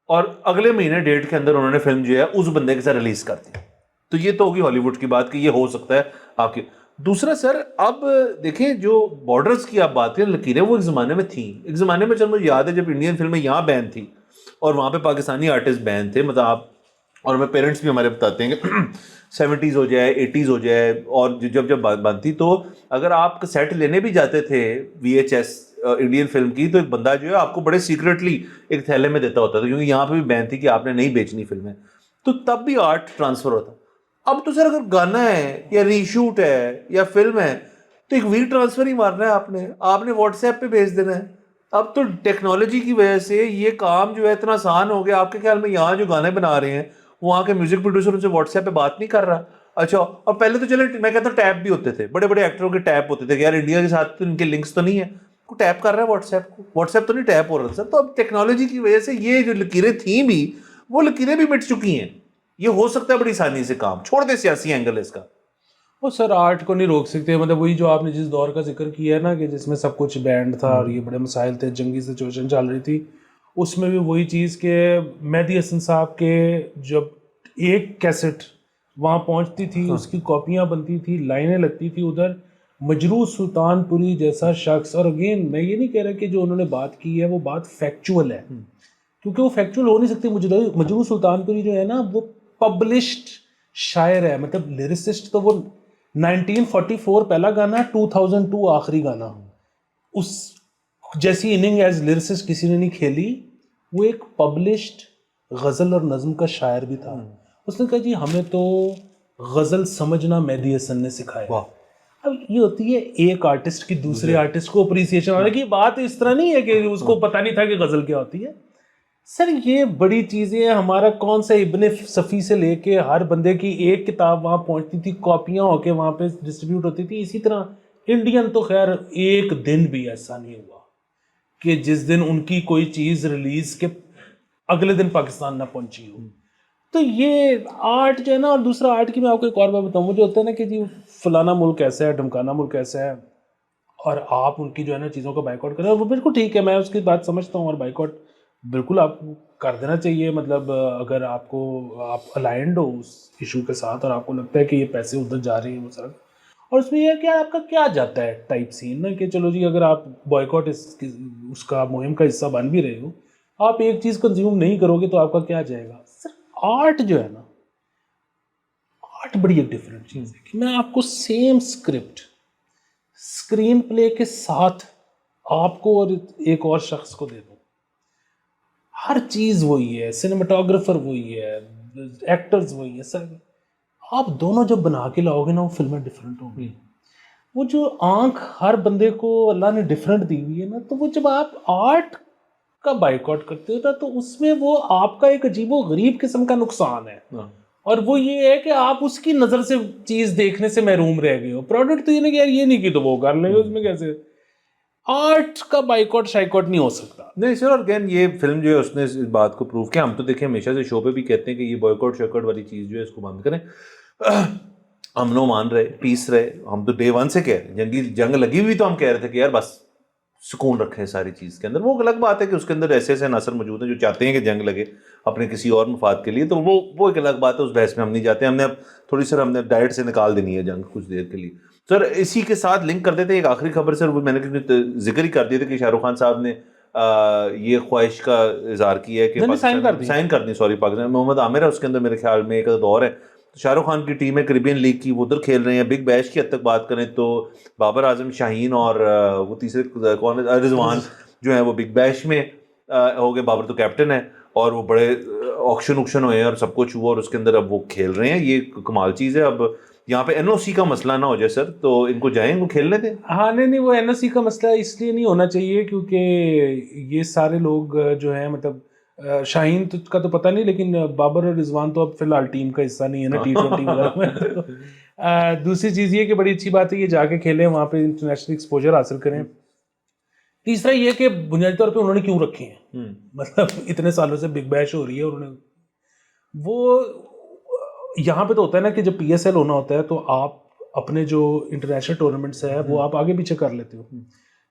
اور اگلے 1.5 مہینے کے اندر انہوں نے فلم جو ہے اس بندے کے ساتھ ریلیز کر دی. تو یہ تو ہوگی ہالی ووڈ کی بات کہ یہ ہو سکتا ہے آپ کی. دوسرا سر اب دیکھیں جو بارڈرز کی آپ بات کریں, لکیریں وہ ایک زمانے میں تھیں, ایک زمانے میں چل مجھے یاد ہے جب انڈین فلمیں یہاں بین تھی اور وہاں پہ پاکستانی آرٹسٹ بین تھے, مطلب آپ اور میں پیرنٹس بھی ہمارے بتاتے ہیں کہ 70s ہو جائے 80s ہو جائے, اور جب بات تھی تو اگر آپ سیٹ لینے بھی جاتے تھے VHS انڈین فلم کی, تو ایک بندہ جو ہے آپ کو بڑے سیکرٹلی ایک تھیلے میں دیتا ہوتا تھا, کیونکہ یہاں پہ بھی بین تھی کہ آپ نے نہیں بیچنی فلمیں, تو تب بھی آرٹ ٹرانسفر ہوتا. اب تو سر اگر گانا ہے یا ری شوٹ ہے یا فلم ہے تو ایک ویل ٹرانسفر ہی مارنا ہے آپ نے واٹس ایپ پہ بھیج دینا ہے. اب تو ٹیکنالوجی کی وجہ سے یہ کام جو ہے اتنا آسان ہو گیا. آپ کے خیال میں یہاں جو گانے بنا رہے ہیں وہاں کے میوزک پروڈیوسر ان سے واٹس ایپ پہ بات نہیں کر رہا؟ اچھا, اور پہلے تو چلے میں کہتا ہوں ٹیپ بھی ہوتے تھے, بڑے بڑے ایکٹروں کے ٹیپ ہوتے تھے کہ یار انڈیا کے ساتھ تو ان کے لنکس تو نہیں ہے, کو ٹیپ کر رہا ہے واٹس ایپ کو, واٹس ایپ تو نہیں ٹیپ ہو رہا سر. تو اب ٹیکنالوجی کی وجہ سے یہ جو لکیریں تھیں بھی وہ لکیریں بھی مٹ چکی ہیں. یہ ہو سکتا ہے بڑی آسانی سے کام, چھوڑ دے سیاسی اینگل اس کا. وہ سر آرٹ کو نہیں روک سکتے, مطلب وہی جو آپ نے جس دور کا ذکر کیا ہے نا کہ جس میں سب کچھ بینڈ تھا اور یہ بڑے مسائل تھے, جنگی سچویشن چل رہی تھی, اس میں بھی وہی چیز کہ مہدی حسن صاحب کے جب ایک کیسٹ وہاں پہنچتی تھی اس کی کاپیاں بنتی تھی, لائنیں لگتی تھی ادھر, مجروح سلطان پوری جیسا شخص, اور اگین میں یہ نہیں کہہ رہا کہ جو انہوں نے بات کی ہے وہ بات فیکچول ہے, کیونکہ وہ فیکچول ہو نہیں سکتی. مجروح سلطان پوری جو ہے نا وہ پبلشڈ شاعر ہے, مطلب لیرسسٹ تو وہ 1944 پہلا گانا, 2002 آخری گانا, اس جیسی اننگ ایز لیرسسٹ کسی نے نہیں کھیلی. وہ ایک پبلشڈ غزل اور نظم کا شاعر بھی تھا. اس نے کہا جی ہمیں تو غزل سمجھنا مہدی حسن نے سکھایا. اب یہ ہوتی ہے ایک آرٹسٹ کی دوسرے آرٹسٹ کو اپریسیشن, حالانکہ بات اس طرح نہیں ہے کہ اس کو پتہ نہیں تھا کہ غزل کیا ہوتی ہے. سر یہ بڑی چیزیں ہیں. ہمارا کون سا ابن صفی سے لے کے ہر بندے کی ایک کتاب وہاں پہنچتی تھی, کاپیاں ہو کے وہاں پہ ڈسٹریبیوٹ ہوتی تھی. اسی طرح انڈین تو خیر ایک دن بھی ایسا نہیں ہوا کہ جس دن ان کی کوئی چیز ریلیز کے اگلے دن پاکستان نہ پہنچی ہو. تو یہ آرٹ جو ہے نا, اور دوسرا آرٹ کی میں آپ کو ایک اور بات بتاؤں, وہ جو ہوتا ہے نا کہ جی فلانا ملک ایسا ہے, ڈھمکانا ملک ایسا ہے, اور آپ ان کی جو ہے نا چیزوں کا بائک آؤٹ کریں, وہ بالکل ٹھیک ہے, میں اس کی بات سمجھتا ہوں, اور بائک آؤٹ بالکل آپ کو کر دینا چاہیے. مطلب اگر آپ الائنڈ ہو اس ایشو کے ساتھ اور آپ کو لگتا ہے کہ یہ پیسے ادھر جا رہے ہیں وہ سر, اور اس میں یہ کہ آپ کا کیا جاتا ہے ٹائپ سین نا کہ چلو جی اگر آپ بائیکاٹ اس کا مہم کا حصہ بن بھی رہے ہو, آپ ایک چیز کنزیوم نہیں کرو گے تو آپ کا کیا جائے گا. سر آرٹ جو ہے نا, آرٹ بڑی ایک ڈفرینٹ چیز ہے کہ میں آپ کو سیم اسکرپٹ اسکرین پلے کے ساتھ آپ کو اور ایک اور شخص کو دے دوں, ہر چیز وہی ہے, سینیماٹوگرافر وہی ہے, ایکٹرز وہی ہے, سر آپ دونوں جب بنا کے لاؤ گے نا وہ فلمیں ڈفرینٹ ہوں گی. وہ جو آنکھ ہر بندے کو اللہ نے ڈفرینٹ دی ہوئی ہے نا, تو وہ جب آپ آرٹ کا بائک آؤٹ کرتے ہو نا تو اس میں وہ آپ کا ایک عجیب و غریب قسم کا نقصان ہے, اور وہ یہ ہے کہ آپ اس کی نظر سے چیز دیکھنے سے محروم رہ گئے ہو. پروڈکٹ تو یہ نہیں کہ یار یہ نہیں کی تو وہ کر لیں گے, اس میں کیسے آرٹ کا بائیکاٹ شائیکاٹ نہیں ہو سکتا. نہیں سر, اور اگین یہ فلم جو ہے اس نے اس بات کو پروو کیا. ہم تو دیکھیں ہمیشہ سے شو پہ بھی کہتے ہیں کہ یہ بائیکاٹ شائیکاٹ والی چیز جو ہے اس کو بند کریں. ہم نو مان رہے, پیس رہے, ہم تو ڈے ون سے کہہ رہے, جنگ لگی ہوئی تو ہم کہہ رہے تھے کہ یار بس سکون رکھیں ساری چیز کے اندر. وہ الگ بات ہے کہ اس کے اندر ایسے ایسے عناصر موجود ہیں جو چاہتے ہیں کہ جنگ لگے اپنے کسی اور مفاد کے لیے, تو وہ ایک الگ بات ہے, اس بحث میں ہم نہیں جاتے. ہم نے اب تھوڑی سر ہم نے ڈائٹ سے نکال دینی ہے جنگ کچھ دیر کے لیے. سر اسی کے ساتھ لنک کر دیتے ہیں ایک آخری خبر سر, وہ میں نے ذکر ہی کر دیا تھا کہ شاہ رخ خان صاحب نے یہ خواہش کا اظہار کیا ہے کہ سائن کر دی, سوری پاکستان محمد عامر ہے اس کے اندر میرے خیال میں ایک دور ہے. شاہ رخ خان کی ٹیم ہے کریبین لیگ کی, وہ ادھر کھیل رہے ہیں. بگ بیش کی حد تک بات کریں تو بابر اعظم شاہین اور وہ تیسرے کون رضوان جو ہیں وہ بگ بیش میں ہو گئے. بابر تو کیپٹن ہے, اور وہ بڑے آکشن ہوئے ہیں اور سب کچھ ہوا, اور اس کے اندر اب وہ کھیل رہے ہیں. یہ کمال چیز ہے. اب یہاں پہ این او سی کا مسئلہ نہ ہو جائے سر, تو ان کو جائیں وہ کھیلنے دیں. ہاں نہیں وہ این او سی کا مسئلہ اس لیے نہیں ہونا چاہیے کیونکہ یہ سارے لوگ جو ہیں مطلب شاہین کا تو پتہ نہیں، لیکن بابر اور رضوان تو اب فی الحال ٹیم کا حصہ نہیں ہے نا T20 وغیرہ میں. دوسری چیز یہ کہ بڑی اچھی بات ہے یہ جا کے کھیلیں وہاں پہ، انٹرنیشنل ایکسپوجر حاصل کریں. تیسرا یہ کہ بنیادی طور پہ انہوں نے کیوں رکھے ہیں، مطلب اتنے سالوں سے بگ بیش ہو رہی ہے، انہوں نے وہ یہاں پہ تو ہوتا ہے نا کہ جب PSL ہونا ہوتا ہے تو آپ اپنے جو انٹرنیشنل ٹورنامنٹس ہے وہ آپ آگے پیچھے کر لیتے ہو.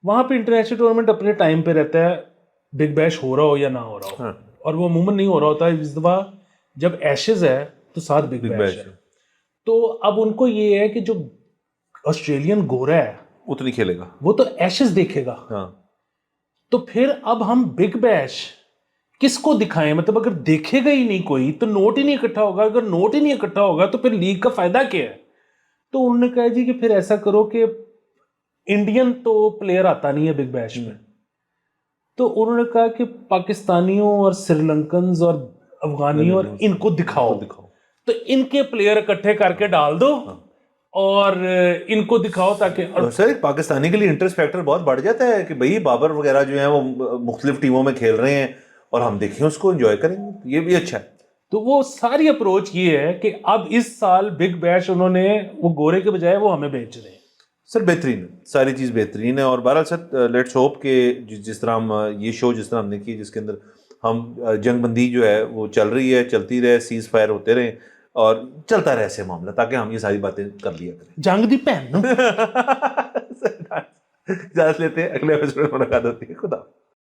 وہاں پہ انٹرنیشنل ٹورنامنٹ اپنے ٹائم پہ رہتا ہے، بگ بیش ہو رہا ہو یا نہ ہو رہا ہو، اور وہ عموماً نہیں ہو رہا ہوتا. اس دفعہ جب ایشز ہے تو ساتھ بگ بیش ہے، تو اب ان کو یہ ہے کہ جو آسٹریلین گورا ہے اتنی کھیلے گا، وہ تو ایشز دیکھے گا. تو پھر اب ہم بگ بیش کس کو دکھائیں؟ مطلب اگر دیکھے گا ہی نہیں کوئی تو نوٹ ہی نہیں اکٹھا ہوگا، اگر نوٹ ہی نہیں اکٹھا ہوگا تو پھر لیگ کا فائدہ کیا ہے؟ تو انہوں نے کہا جی کہ پھر ایسا کرو کہ انڈین تو پلیئر آتا نہیں ہے بگ بیش میں، تو انہوں نے کہا کہ پاکستانیوں اور سری لنکنز اور افغانیوں اور ان کو دکھاؤ، تو ان کے پلیئر اکٹھے کر کے ڈال دو اور ان کو دکھاؤ تاکہ سر پاکستانی کے لیے انٹرسٹ فیکٹر بہت بڑھ جاتا ہے کہ بھئی بابر وغیرہ جو ہیں وہ مختلف ٹیموں میں کھیل رہے ہیں اور ہم دیکھیں اس کو انجوائے کریں گے، یہ بھی اچھا ہے. تو وہ ساری اپروچ یہ ہے کہ اب اس سال بگ بیش انہوں نے وہ گورے کے بجائے وہ ہمیں بیچ رہے ہیں. سر بہترین ہے، ساری چیز بہترین ہے. اور بہرحال سر لیٹس ہوپ کہ جس طرح ہم یہ شو جس طرح ہم نے کی جس کے اندر ہم جنگ بندی جو ہے وہ چل رہی ہے، چلتی رہے، سیز فائر ہوتے رہیں اور چلتا رہے ایسے معاملہ تاکہ ہم یہ ساری باتیں کر لیا کریں. جنگ دی پہن اجازت لیتے ہیں، اگلے ایپیسوڈ میں ملاقات ہوتی ہے. خدا